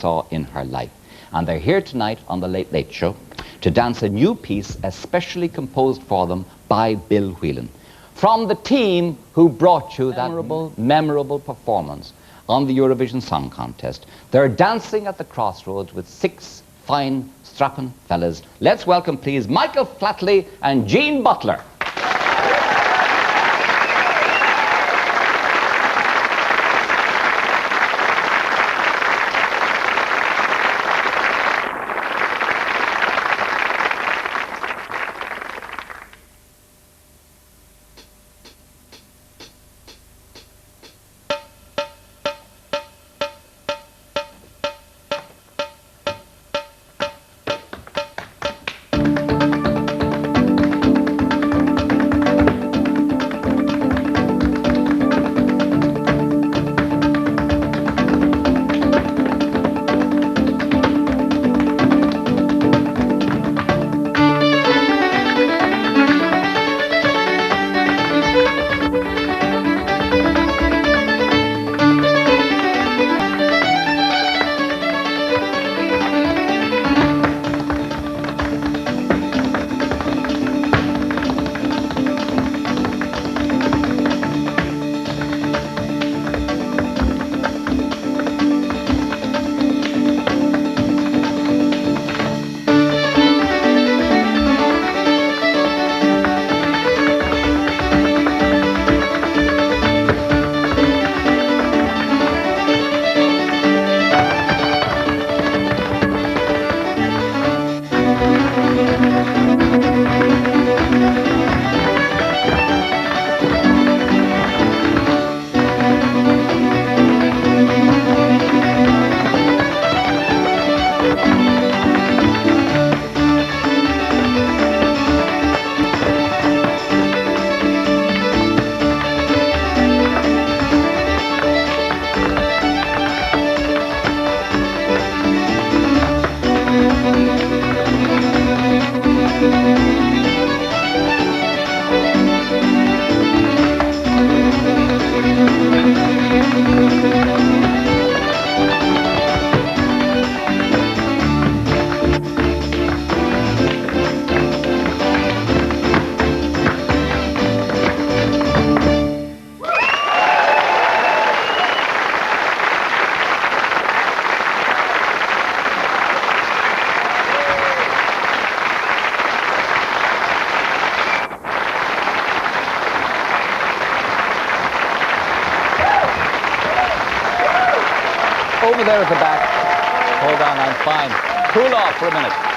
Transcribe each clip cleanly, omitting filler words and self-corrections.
saw in her life. And they're here tonight on The Late Late Show to dance a new piece especially composed for them by Bill Whelan. From the team who brought you that memorable performance on the Eurovision Song Contest, they're dancing at the crossroads with 6 fine, strapping fellas. Let's welcome, please, Michael Flatley and Jean Butler. Over there at the back. Hold on, I'm fine. Cool off for a minute.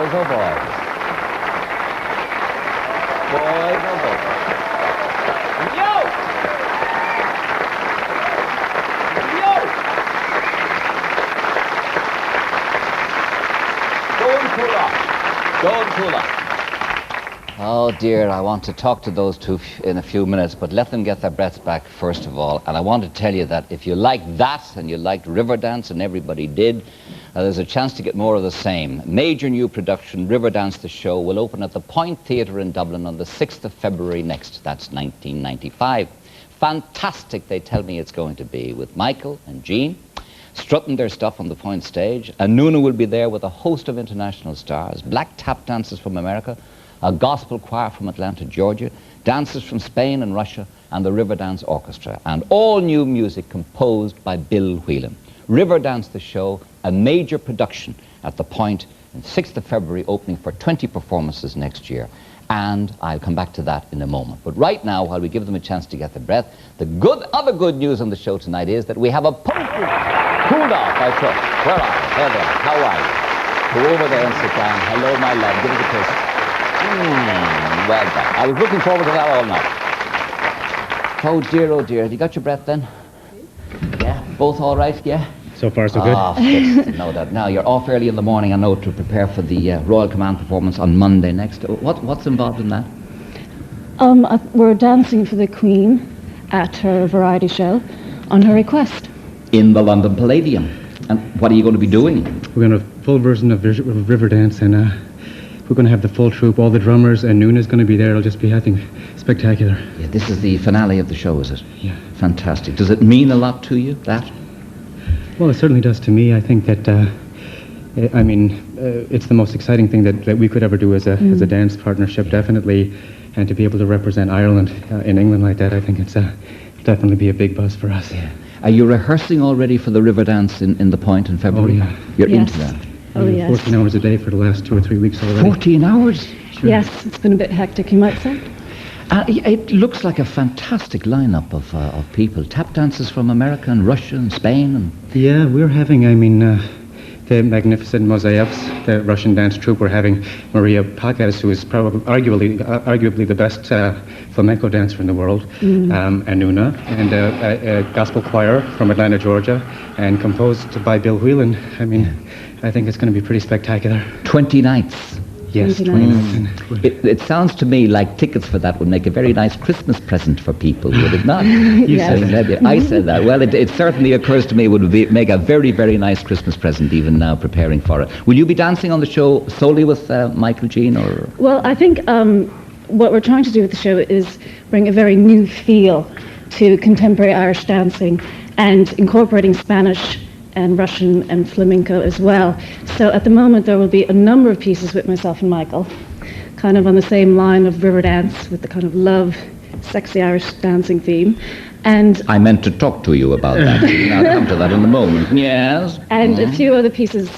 Boys, oh boys. Boys, oh boys. Yo! Yo! Going cooler. Going cooler. Oh dear, I want to talk to those two in a few minutes, but let them get their breaths back first of all. And I want to tell you that if you like that and you liked Riverdance, and everybody did, there's a chance to get more of the same. Major new production, Riverdance the Show, will open at the Point Theatre in Dublin on the 6th of February next. That's 1995. Fantastic, they tell me it's going to be, with Michael and Jean strutting their stuff on the Point stage. And Nuna will be there with a host of international stars, black tap dancers from America, a gospel choir from Atlanta, Georgia, dancers from Spain and Russia, and the Riverdance Orchestra, and all new music composed by Bill Whelan. Riverdance the Show, a major production at the Point, on 6th of February, opening for 20 performances next year. And I'll come back to that in a moment. But right now, while we give them a chance to get their breath, the other good news on the show tonight is that we have a poultry cooled off, I trust. Where are you? There they are. How are you? Go over there and sit down. Hello, my love. Give us a kiss. Well done. I was looking forward to that all night. Oh dear. Have you got your breath then? Yeah? Both all right? Yeah? So far, so good. Good to know that. Now, you're off early in the morning, I know, to prepare for the Royal Command performance on Monday next. What's involved in that? We're dancing for the Queen at her variety show on her request. In the London Palladium. And what are you going to be doing? We're going to have a full version of Riverdance, and we're going to have the full troupe, all the drummers, and Nuna's going to be there. It'll just be, I think, spectacular. Yeah, this is the finale of the show, is it? Yeah. Fantastic. Does it mean a lot to you, that? Well, it certainly does to me. I think that, it's the most exciting thing that we could ever do as a dance partnership, definitely. And to be able to represent Ireland in England like that, I think it'll definitely be a big buzz for us. Yeah. Are you rehearsing already for the Riverdance in the Point in February? Oh, yeah. You're into that? Oh, yes. 14 hours a day for the last 2 or 3 weeks already. 14 hours? Sure. Yes, it's been a bit hectic, you might say. It looks like a fantastic lineup of people. Tap dancers from America and Russia and Spain. Yeah, we're having, the magnificent Mosaics, the Russian dance troupe. We're having Maria Pakas, who is probably arguably the best flamenco dancer in the world, and Nuna, and a gospel choir from Atlanta, Georgia, and composed by Bill Whelan. I think it's going to be pretty spectacular. 20 nights. Yes, 20 nights. It sounds to me like tickets for that would make a very nice Christmas present for people, would it not? Yes. I said that. Well, it certainly occurs to me it would make a very, very nice Christmas present even now preparing for it. Will you be dancing on the show solely with Michael, Jean, or...? Well, I think what we're trying to do with the show is bring a very new feel to contemporary Irish dancing and incorporating Spanish and Russian and flamenco as well. So at the moment there will be a number of pieces with myself and Michael, kind of on the same line of Riverdance with the kind of love, sexy Irish dancing theme. And I meant to talk to you about that. I'll come to that in a moment. Yes. And a few other pieces,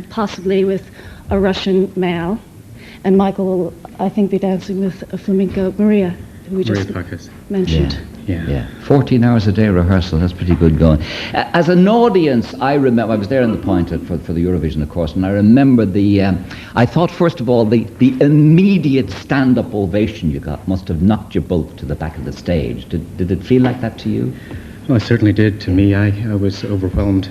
possibly with a Russian male. And Michael will, I think, be dancing with a flamenco Maria, who we just mentioned. Yeah. 14 hours a day rehearsal, that's pretty good going. As an audience, I remember, I was there in the Point for the Eurovision, of course, and I remember I thought, first of all, the immediate stand-up ovation you got must have knocked you both to the back of the stage. Did it feel like that to you? Well, it certainly did to me. I was overwhelmed.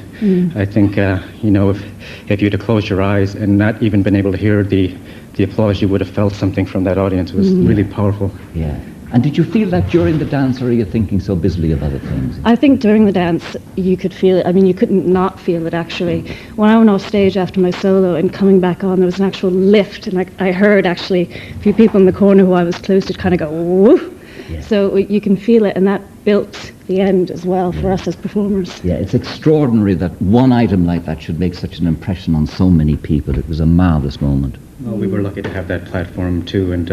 I think, if you'd have closed your eyes and not even been able to hear the applause, you would have felt something from that audience. It was really powerful. Yeah. And did you feel that during the dance, or are you thinking so busily of other things? I think during the dance you could feel it. You couldn't not feel it, actually. When I went off stage after my solo and coming back on, there was an actual lift, and I heard actually a few people in the corner who I was close to kind of go, woo! Yeah. So you can feel it, and that built the end as well for us as performers. Yeah, it's extraordinary that one item like that should make such an impression on so many people. It was a marvellous moment. Well, we were lucky to have that platform too, and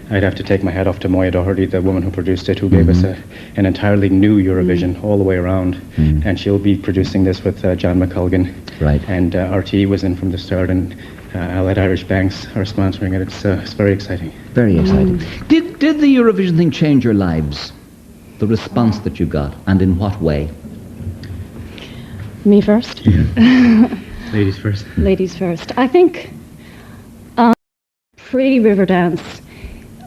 I'd have to take my hat off to Moya Doherty, the woman who produced it, who gave us an entirely new Eurovision all the way around. And she'll be producing this with John McCulgan. Right. And RTE was in from the start, and Allied Irish Banks are sponsoring it. It's very exciting. Very exciting. Did the Eurovision thing change your lives? The response that you got, and in what way? Me first? Yeah. Ladies first. Ladies first. I think pre-river dance,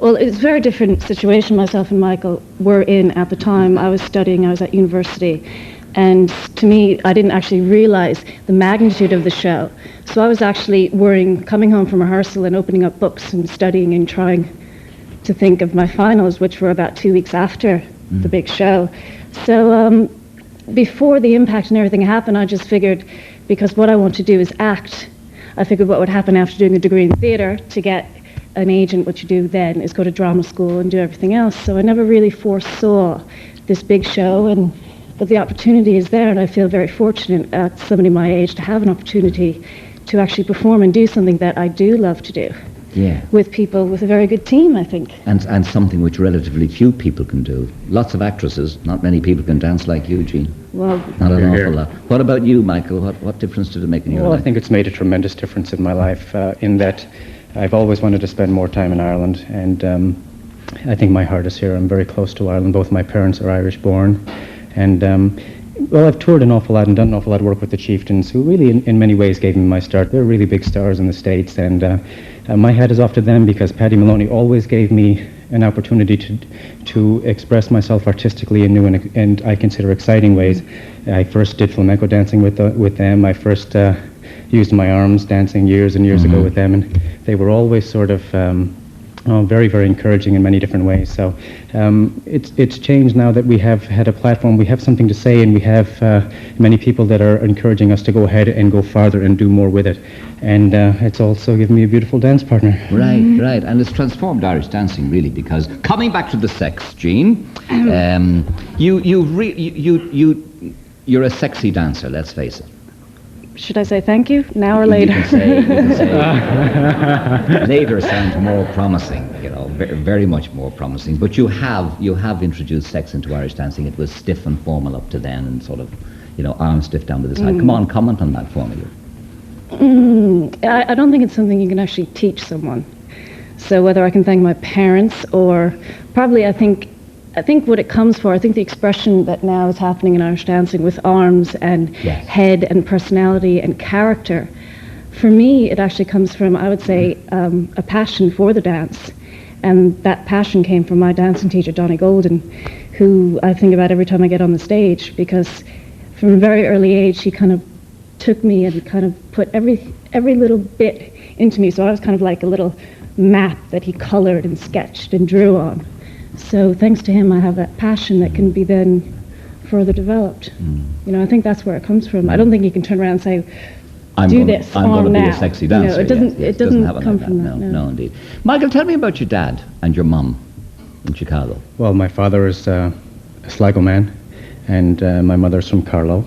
well, it's a very different situation myself and Michael were in at the time. I was studying, I was at university, and to me, I didn't actually realize the magnitude of the show. So I was actually worrying, coming home from rehearsal and opening up books and studying and trying to think of my finals, which were about 2 weeks after the big show. So before the impact and everything happened, I just figured, because what I want to do is act, I figured what would happen after doing a degree in theatre to get an agent, what you do then is go to drama school and do everything else. So I never really foresaw this big show, but the opportunity is there, and I feel very fortunate at somebody my age to have an opportunity to actually perform and do something that I do love to do. Yeah. With people, with a very good team, I think. And something which relatively few people can do. Lots of actresses, not many people can dance like you, Jean. Well, not an awful lot. What about you, Michael? What difference did it make in your life? Well, I think it's made a tremendous difference in my life in that I've always wanted to spend more time in Ireland, and I think my heart is here. I'm very close to Ireland. Both my parents are Irish born, and well, I've toured an awful lot and done an awful lot of work with the Chieftains, who really in many ways gave me my start. They're really big stars in the States, and my hat is off to them, because Paddy Maloney always gave me an opportunity to express myself artistically in new and I consider exciting ways. I first did flamenco dancing with them. I first used my arms dancing years and years ago with them, and they were always sort of very, very encouraging in many different ways. So it's changed now that we have had a platform, we have something to say, and we have many people that are encouraging us to go ahead and go farther and do more with it. And it's also given me a beautiful dance partner. Right. And it's transformed Irish dancing, really, because coming back to the sex, Jean, you're a sexy dancer, let's face it. should I say thank you now or later? You can say later sounds more promising, very, very much more promising. But you have introduced sex into Irish dancing. It was stiff and formal up to then, and sort of, arms stiff down to the side. Come on, comment on that for me. I don't think it's something you can actually teach someone. So whether I can thank my parents or probably I think what it comes for, I think the expression that now is happening in Irish dancing with arms and head and personality and character, for me it actually comes from, I would say, a passion for the dance. And that passion came from my dancing teacher, Donnie Golden, who I think about every time I get on the stage, because from a very early age he kind of took me and kind of put every little bit into me. So I was kind of like a little map that he colored and sketched and drew on. So thanks to him, I have that passion that can be then further developed. I think that's where it comes from. I don't think you can turn around and say, I'm going to be a sexy dancer. It doesn't come from that. No, indeed. Michael, tell me about your dad and your mum in Chicago. Well, my father is a Sligo man, and my mother's from Carlow.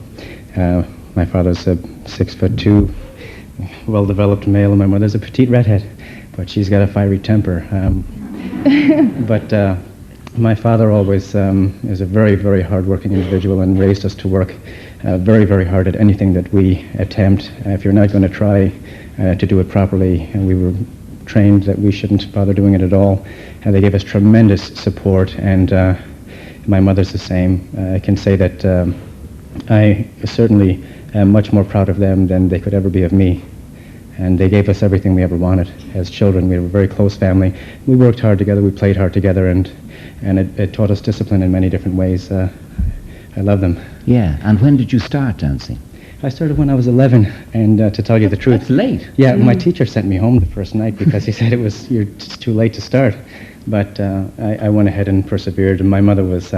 My father's a 6'2", well-developed male, and my mother's a petite redhead, but she's got a fiery temper. But my father always is a very, very hard-working individual and raised us to work very, very hard at anything that we attempt. If you're not going to try to do it properly, and we were trained that we shouldn't bother doing it at all. They gave us tremendous support, and my mother's the same. I can say that I certainly am much more proud of them than they could ever be of me. And they gave us everything we ever wanted. As children, we were a very close family. We worked hard together, we played hard together, and it taught us discipline in many different ways. I love them. Yeah, and when did you start dancing? I started when I was 11, and to tell you the truth... That's late. Yeah, my teacher sent me home the first night because he said it's too late to start. But I went ahead and persevered, and my mother was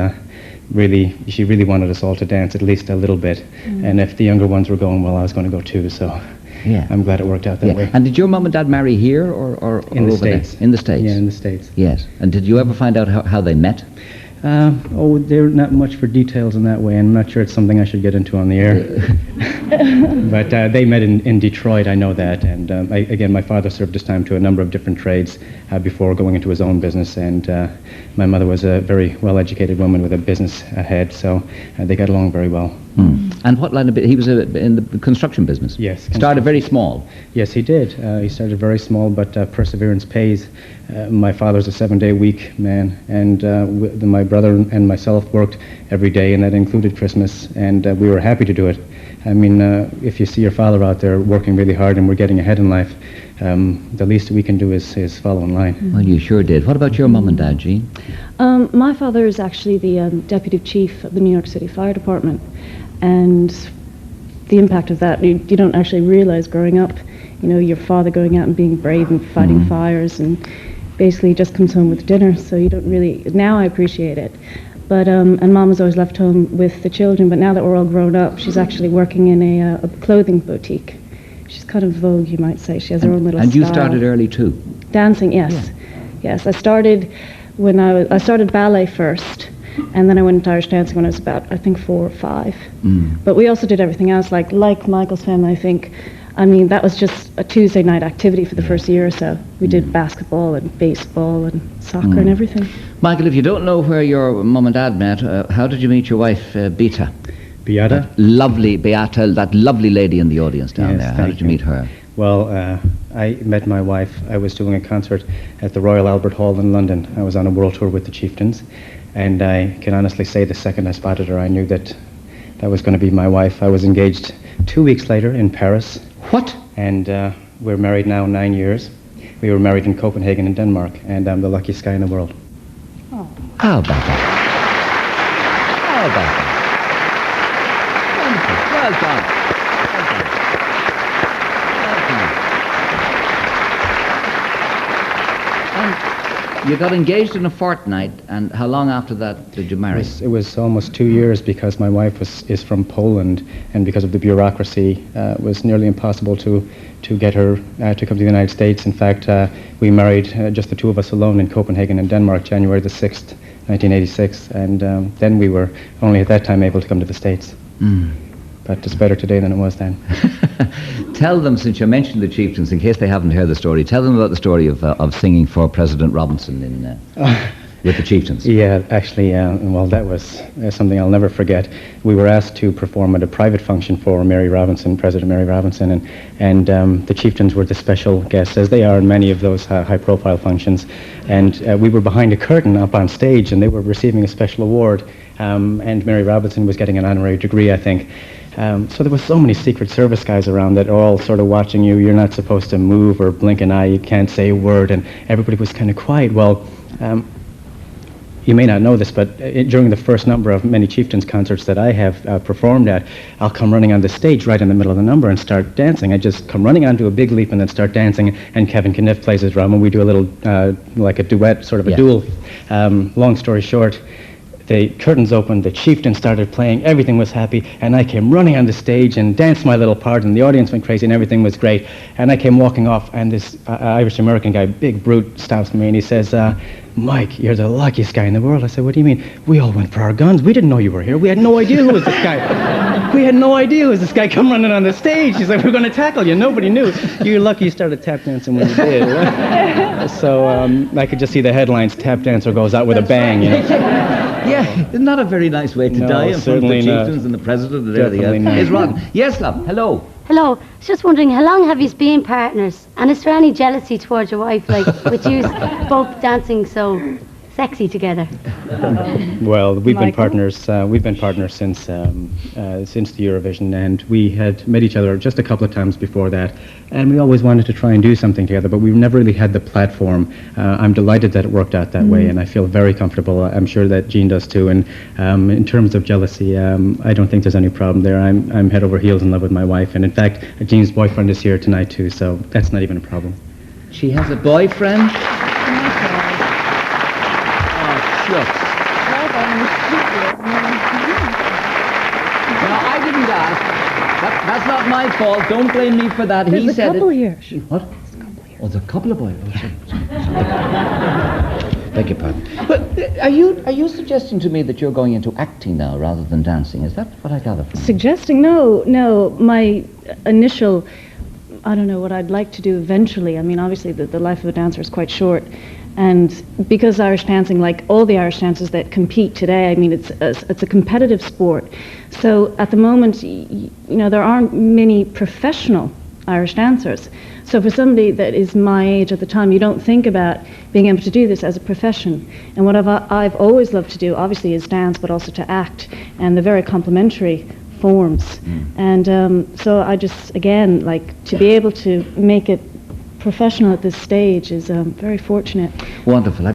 she really wanted us all to dance at least a little bit. And if the younger ones were going, well, I was going to go too, so... Yeah. I'm glad it worked out that way. And did your mum and dad marry here or in the over States? There? In the States? Yeah, in the States. Yes. And did you ever find out how they met? They're not much for details in that way. I'm not sure it's something I should get into on the air. But they met in Detroit, I know that. And again, my father served his time to a number of different trades before going into his own business. And my mother was a very well-educated woman with a business ahead, so they got along very well. And what line of he was in the construction business? Yes. Started very small. Yes, he did. He started very small, but perseverance pays. My father's a 7-day-week man, and my brother and myself worked every day, and that included Christmas, and we were happy to do it. I mean, if you see your father out there working really hard and we're getting ahead in life, the least we can do is follow in line. Well, you sure did. What about your mum and dad, Jean? My father is actually the deputy chief of the New York City Fire Department, and the impact of that, you don't actually realize growing up, your father going out and being brave and fighting fires, and basically just comes home with dinner, so you don't really, now I appreciate it. But, and Mom was always left home with the children, but now that we're all grown up, she's actually working in a clothing boutique. She's kind of vogue, you might say. She has her own little And style. you started early too? Dancing, yes. Yeah. Yes, I started when I started ballet first, and then I went into Irish dancing when I was about, I think, 4 or 5. But we also did everything else, like Michael's family, I think. I mean, that was just a Tuesday night activity for the first year or so. We did basketball and baseball and soccer and everything. Michael, if you don't know where your mum and dad met, how did you meet your wife, Beata? Beata? Lovely Beata, that lovely lady in the audience down Yes, there. How thank did you you. meet her? Well, I met my wife. I was doing a concert at the Royal Albert Hall in London. I was on a world tour with the Chieftains, and I can honestly say the second I spotted her, I knew that was going to be my wife. I was engaged 2 weeks later in Paris. What? And we're married now 9 years. We were married in Copenhagen in Denmark, and I'm the luckiest guy in the world. Oh. How about that? How about that? Wonderful. Well done. And you got engaged in a fortnight, and how long after that did you marry? It was almost 2 years because my wife is from Poland, and because of the bureaucracy, it was nearly impossible to get her to come to the United States. In fact, we married just the two of us alone in Copenhagen in Denmark, January the 6th, 1986, and then we were only at that time able to come to the States. But it's better today than it was then. Tell them, since you mentioned the Chieftains, in case they haven't heard the story, tell them about the story of singing for President Robinson with the Chieftains. Yeah, actually, well, that was something I'll never forget. We were asked to perform at a private function for Mary Robinson, President Mary Robinson, and the Chieftains were the special guests, as they are in many of those high-profile functions. And we were behind a curtain up on stage, and they were receiving a special award, and Mary Robinson was getting an honorary degree, I think. So there were so many Secret Service guys around that are all sort of watching you. You're not supposed to move or blink an eye. You can't say a word, and everybody was kind of quiet. Well, you may not know this, but during the first number of many Chieftains concerts that I have performed at, I'll come running on the stage right in the middle of the number and start dancing. I just come running onto a big leap and then start dancing, and Kevin Kniff plays his drum, and we do a little, like a duet, sort of a duel. Long story short, the curtains opened, the Chieftain started playing, everything was happy, and I came running on the stage and danced my little part, and the audience went crazy, and everything was great. And I came walking off, and this Irish-American guy, big brute, stops me, and he says, Mike, you're the luckiest guy in the world. I said, what do you mean? We all went for our guns. We didn't know you were here. We had no idea who was this guy. We had no idea who was this guy come running on the stage. He's like, we're going to tackle you. Nobody knew. You're lucky you started tap dancing when you did. So I could just see the headlines, tap dancer goes out with a bang, you know. Yeah, not a very nice way to die in front of the Chieftains and the President and everything else. It's rotten. Yes, love. Hello. Hello. I was just wondering, how long have you been partners? And is there any jealousy towards your wife, like with you both dancing so sexy together? Well, we've been Michael? partners. We've been partners since the Eurovision, and we had met each other just a couple of times before that. And we always wanted to try and do something together, but we've never really had the platform. I'm delighted that it worked out that way, and I feel very comfortable. I'm sure that Jean does too. And in terms of jealousy, I don't think there's any problem there. I'm head over heels in love with my wife, and in fact, Jean's boyfriend is here tonight too, so that's not even a problem. She has a boyfriend? Shucks. Now, I didn't ask. That's not my fault. Don't blame me for that. There's He a said couple it. here. What? There's a couple here. Oh, there's a couple of boys. Beg your pardon. But are you suggesting to me that you're going into acting now rather than dancing? Is that what I gather from you? Suggesting? No. My initial, I don't know what I'd like to do eventually. I mean, obviously the life of a dancer is quite short. And because Irish dancing, like all the Irish dancers that compete today, I mean, it's a competitive sport. So at the moment, you know, there aren't many professional Irish dancers. So for somebody that is my age at the time, you don't think about being able to do this as a profession. And what I've always loved to do, obviously, is dance, but also to act, and the very complementary forms. And so I just, again, like to be able to make it professional at this stage is very fortunate. Wonderful.